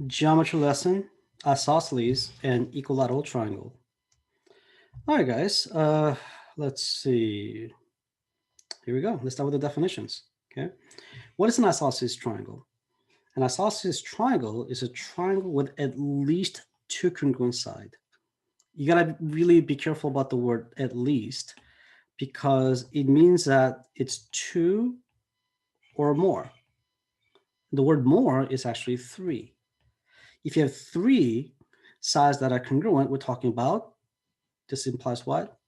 Geometry lesson, isosceles and equilateral triangle. All right, guys, let's see. Here we go. Let's start with the definitions, okay? What is an isosceles triangle? An isosceles triangle is a triangle with at least two congruent sides. You gotta really be careful about the word at least because it means that it's two or more. The word more is actually three. If you have three sides that are congruent, we're talking about, this implies what?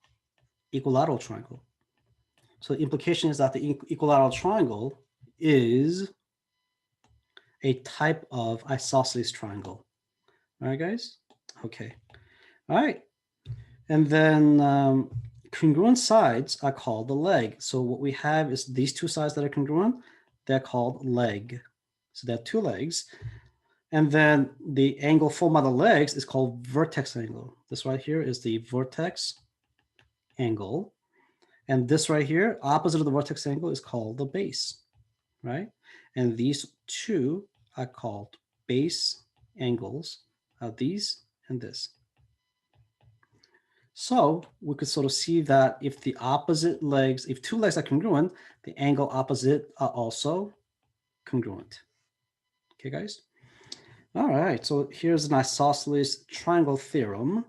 Equilateral triangle. So the implication is that the equilateral triangle is a type of isosceles triangle. All right, guys? Okay. All right. And then congruent sides are called the leg. So what we have is these two sides that are congruent, they're called leg. So there are two legs. And then the angle formed by the legs is called vertex angle. This right here is the vertex angle. And this right here, opposite of the vertex angle, is called the base, right? And these two are called base angles of these and this. So we could sort of see that if the opposite legs, if two legs are congruent, the angle opposite are also congruent. Okay, guys? All right, so here's an isosceles triangle theorem,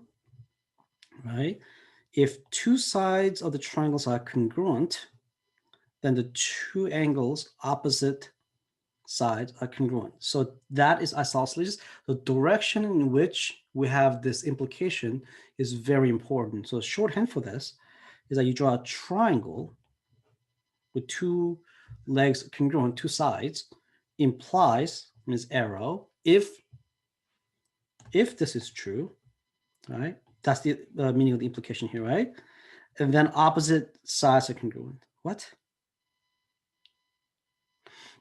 right? If two sides of the triangles are congruent, then the two angles opposite sides are congruent. So that is isosceles. The direction in which we have this implication is very important. So shorthand for this is that you draw a triangle with two legs congruent, two sides, implies, is arrow, if this is true, right? That's the meaning of the implication here, right? And then opposite sides are congruent. What?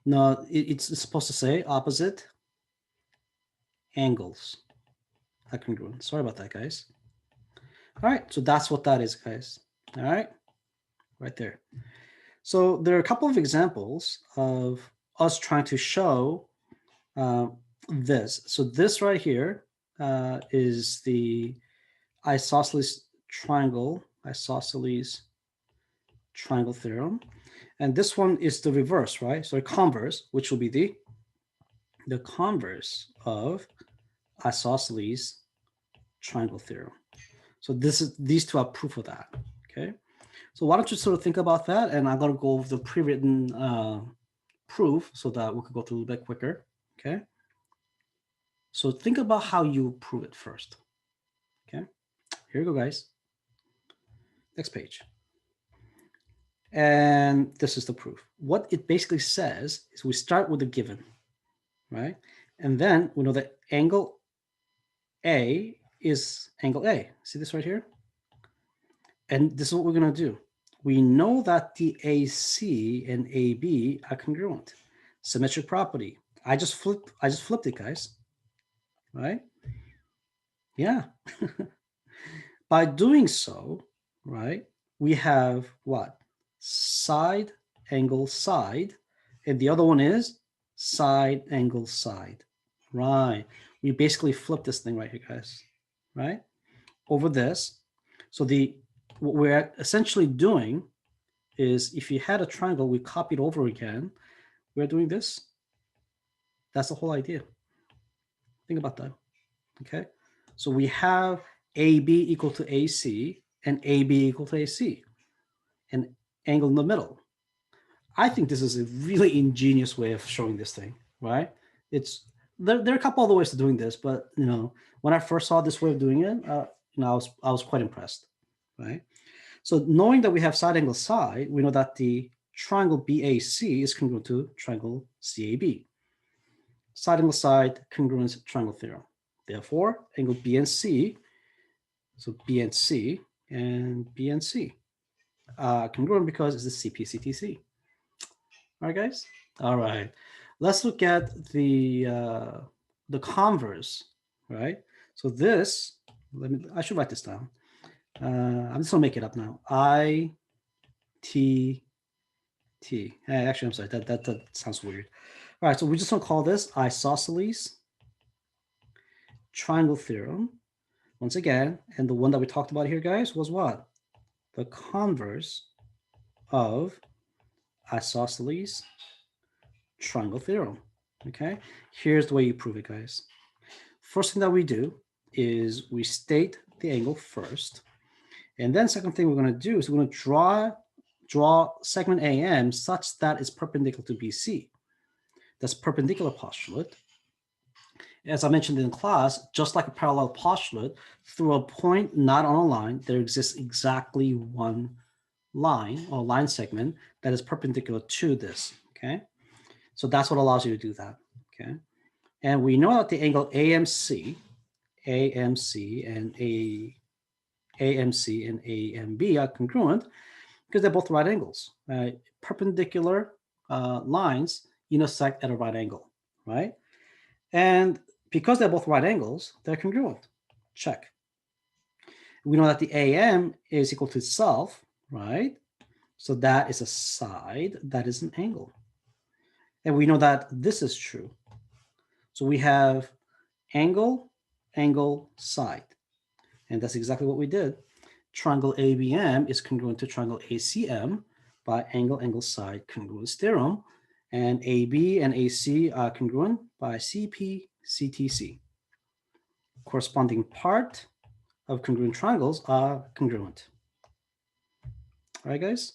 No, it's supposed to say opposite angles are congruent. Sorry about that, guys. All right, so that's what that is, guys. All right, right there. So there are a couple of examples of us trying to show this. So this right here is the isosceles triangle theorem. And this one is the reverse, right? So the converse, which will be the converse of isosceles triangle theorem. So these two are proof of that, okay? So why don't you sort of think about that, and I'm going to go over the pre-written proof so that we could go through a little bit quicker, okay? So think about how you prove it first, okay? Here you go, guys. Next page. And this is the proof. What it basically says is we start with a given, right? And then we know that angle A is angle A. See this right here? And this is what we're going to do. We know that the AC and AB are congruent. Symmetric property. I just flipped it, guys. Right? Yeah. By doing so, right, we have what? Side, angle, side. And the other one is side, angle, side. Right. We basically flip this thing right here, guys. Right? Over this. So what we're essentially doing is if you had a triangle, we copied over again, we're doing this. That's the whole idea. Think about that, okay? So we have AB equal to AC and AB equal to AC, an angle in the middle. I think this is a really ingenious way of showing this thing, right? There are a couple other ways of doing this, but when I first saw this way of doing it, I was quite impressed, right? So knowing that we have side angle side, we know that the triangle BAC is congruent to triangle CAB. Side angle side congruent triangle theorem. Therefore, angle BNC, so BNC and BNC congruent because it's the CPCTC. All right, guys? All right. Let's look at the converse, right? So this, I should write this down. I'm just gonna make it up now. ITT. Actually, I'm sorry. That sounds weird. All right, so we're just gonna call this isosceles triangle theorem, once again, and the one that we talked about here, guys, was what? The converse of isosceles triangle theorem, okay? Here's the way you prove it, guys. First thing that we do is we state the angle first, and then second thing we're going to do is we're going to draw segment AM such that it's perpendicular to BC. That's perpendicular postulate. As I mentioned in class, just like a parallel postulate, through a point not on a line, there exists exactly one line or line segment that is perpendicular to this, okay? So that's what allows you to do that, okay? And we know that the angle AMC and AMB are congruent because they're both right angles. Perpendicular lines intersect at a right angle, right? And because they're both right angles, they're congruent. Check. We know that the AM is equal to itself, right? So that is a side, that is an angle. And we know that this is true. So we have angle, angle, side. And that's exactly what we did. Triangle ABM is congruent to triangle ACM by angle, angle, side congruence theorem. And AB and AC are congruent by CP, CTC. Corresponding part of congruent triangles are congruent. All right, guys?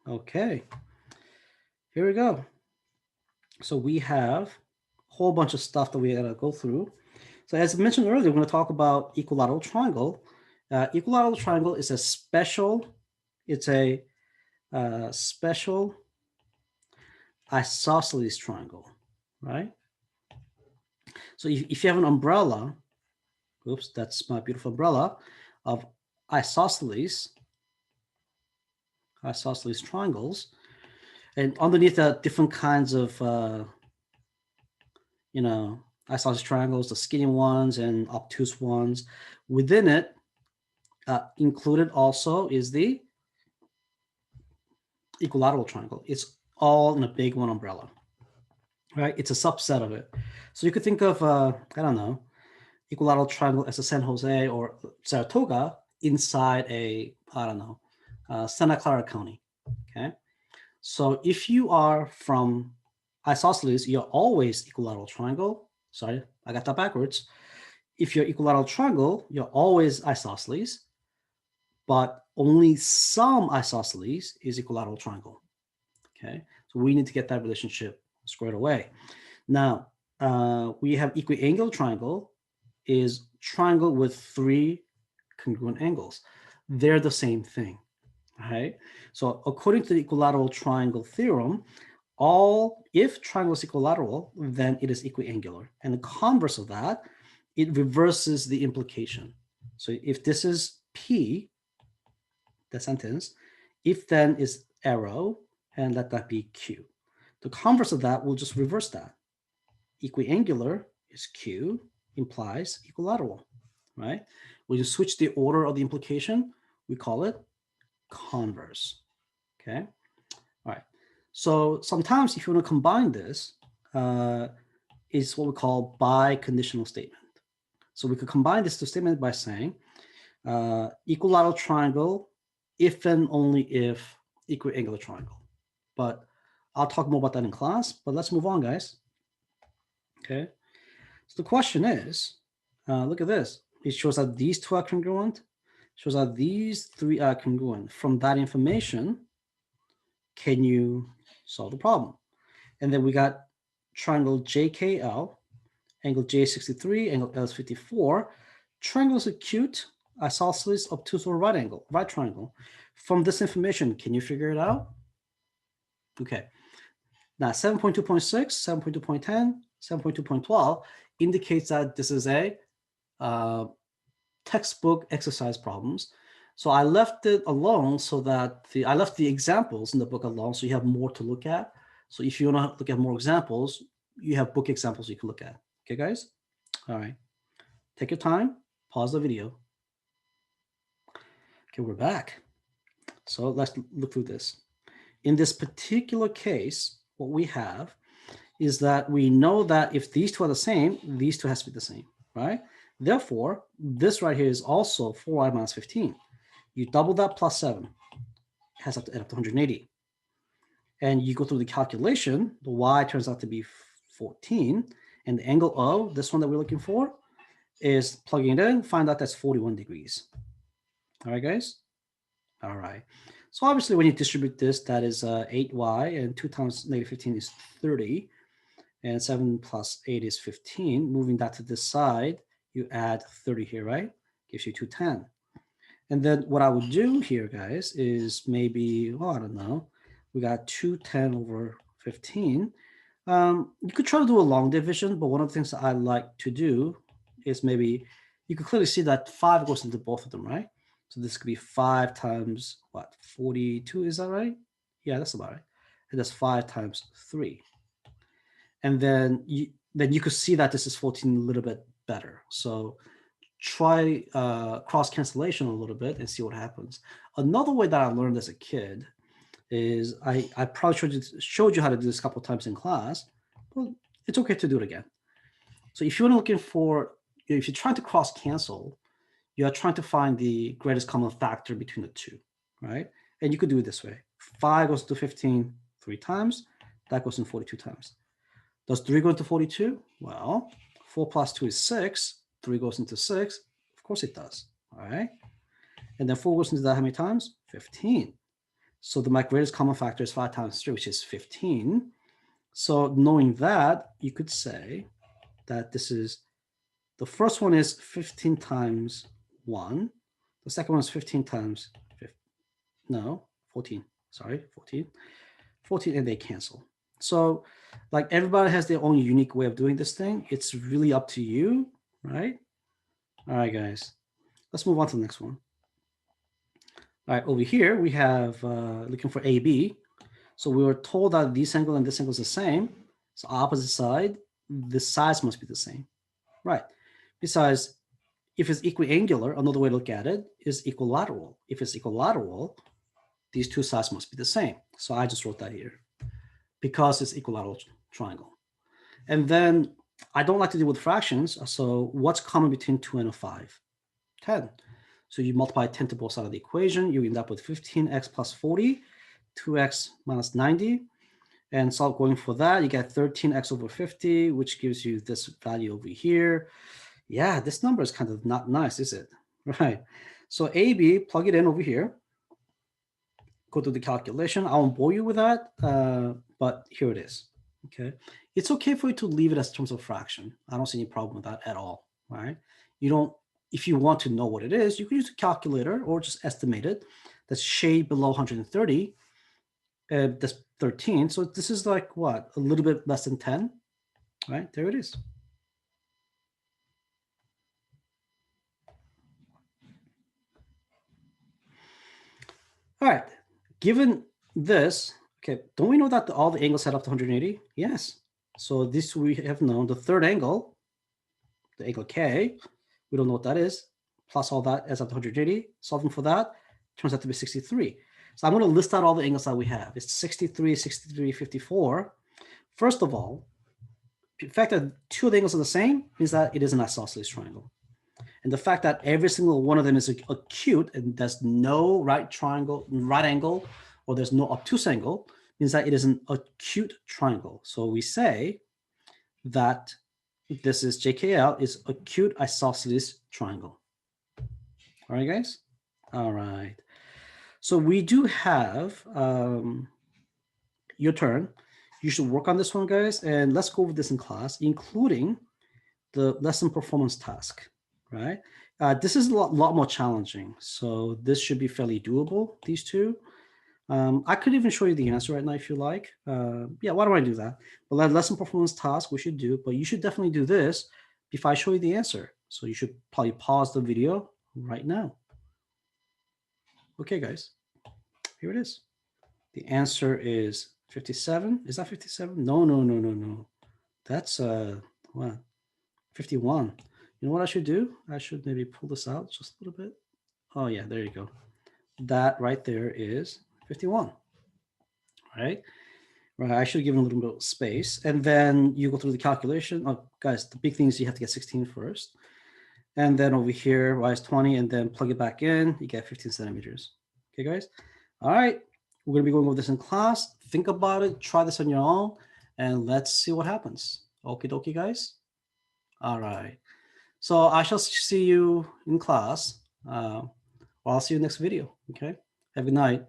Okay. Here we go. So we have a whole bunch of stuff that we gotta go through. So as I mentioned earlier, we're going to talk about equilateral triangle. Equilateral triangle is a special, it's a special isosceles triangle, right? So if you have an umbrella, oops, that's my beautiful umbrella, of isosceles triangles, and underneath are different kinds of, isosceles triangles, the skinny ones and obtuse ones. Within it, included also is the equilateral triangle. It's all in a big one umbrella, right? It's a subset of it. So you could think of, I don't know, equilateral triangle as a San Jose or Saratoga inside a, I don't know, Santa Clara County, okay? So if you are from isosceles, you're always equilateral triangle. Sorry, I got that backwards. If you're equilateral triangle, you're always isosceles, but only some isosceles is equilateral triangle. Okay, so we need to get that relationship squared away. Now, we have equiangular triangle is triangle with three congruent angles. They're the same thing, right? So according to the equilateral triangle theorem, if triangle is equilateral, then it is equiangular. And the converse of that, it reverses the implication. So if this is P, the sentence, if then is arrow, and let that be Q. The converse of that will just reverse that. Equiangular is Q, implies equilateral, right? When you switch the order of the implication, we call it converse, okay? All right, so sometimes if you want to combine this, is what we call biconditional statement. So we could combine this statement by saying equilateral triangle if and only if equiangular triangle. But I'll talk more about that in class, but let's move on, guys. Okay, so the question is, look at this. It shows that these two are congruent, shows that these three are congruent. From that information, can you solve the problem? And then we got triangle JKL, angle J63, angle L is 54. Triangles acute, isosceles, obtuse, or right triangle. From this information, can you figure it out? Okay. Now 7.2.6, 7.2.10, 7.2.12 indicates that this is a textbook exercise problems. So I left it alone so that I left the examples in the book alone so you have more to look at. So if you want to look at more examples, you have book examples you can look at. Okay, guys? All right. Take your time, pause the video. Okay, we're back. So let's look through this. In this particular case, what we have is that we know that if these two are the same, these two has to be the same, right? Therefore, this right here is also 4y minus 15. You double that plus 7. It has up to 180. And you go through the calculation, the y turns out to be 14. And the angle O, this one that we're looking for, is plugging it in, find out that's 41 degrees. All right, guys? All right. So obviously, when you distribute this, that is 8y, and 2 times negative 15 is 30. And 7 plus 8 is 15. Moving that to this side, you add 30 here, right? Gives you 210. And then what I would do here, guys, is maybe, I don't know, we got 210 over 15. You could try to do a long division, but one of the things that I like to do is maybe, you can clearly see that 5 goes into both of them, right? So this could be 5 times, 42, is that right? Yeah, that's about right. And that's 5 times 3. And then you could see that this is 14 a little bit better. So try cross cancellation a little bit and see what happens. Another way that I learned as a kid is I probably showed you how to do this a couple of times in class, but it's okay to do it again. So if you're looking for, if you're trying to cross cancel, you're trying to find the greatest common factor between the two, right? And you could do it this way. 5 goes to 15 3 times. That goes in 42 times. Does 3 go into 42? Well, 4 plus 2 is 6. 3 goes into 6. Of course it does. All right. And then 4 goes into that how many times? 15. So my greatest common factor is 5 times 3, which is 15. So knowing that, you could say that this is, the first one is 15 times 1. The second one is 15 times 14. Sorry, 14. 14, and they cancel. So like everybody has their own unique way of doing this thing. It's really up to you, right? All right, guys, let's move on to the next one. All right, over here we have looking for AB. So we were told that this angle and this angle is the same. So opposite side, the size must be the same, right? Besides, if it's equiangular, another way to look at it is equilateral. If it's equilateral, these two sides must be the same. So I just wrote that here because it's equilateral triangle. And then I don't like to deal with fractions. So what's common between 2 and a 5? 10. So you multiply 10 to both sides of the equation. You end up with 15x plus 40, 2x minus 90. And so going for that, you get 13x over 50, which gives you this value over here. Yeah, this number is kind of not nice, is it? Right. So AB, plug it in over here. Go to the calculation. I won't bore you with that, but here it is. Okay. It's okay for you to leave it as terms of fraction. I don't see any problem with that at all. Right. You don't, if you want to know what it is, you can use a calculator or just estimate it. That's shade below 130. That's 13. So this is like what? A little bit less than 10. Right. There it is. All right. Given this, okay, don't we know that all the angles add up to 180? Yes. So this we have known. The third angle, the angle K, we don't know what that is, plus all that adds up to 180. Solving for that turns out to be 63. So I'm going to list out all the angles that we have. It's 63, 63, 54. First of all, the fact that two of the angles are the same means that it is an isosceles triangle. And the fact that every single one of them is acute and there's no right angle, or there's no obtuse angle, means that it is an acute triangle. So we say that this is JKL is acute isosceles triangle. All right, guys? All right. So we do have your turn. You should work on this one, guys, and let's go over this in class, including the lesson performance task, right? This is a lot more challenging. So this should be fairly doable, these two. I could even show you the answer right now if you like. Yeah, why don't I do that? Well, that lesson performance task we should do, but you should definitely do this before I show you the answer. So you should probably pause the video right now. Okay, guys, here it is. The answer is 57. Is that 57? No. That's what? 51. You know what I should do? I should maybe pull this out just a little bit. Oh yeah, there you go. That right there is 51. Right? Right. I should give it a little bit of space. And then you go through the calculation. Oh, guys, the big thing is you have to get 16 first. And then over here, y is 20, and then plug it back in, you get 15 centimeters. Okay, guys? All right, we're gonna be going over this in class. Think about it, try this on your own, and let's see what happens. Okie dokie, guys? All right. So I shall see you in class. Or I'll see you next video, okay? Have a good night.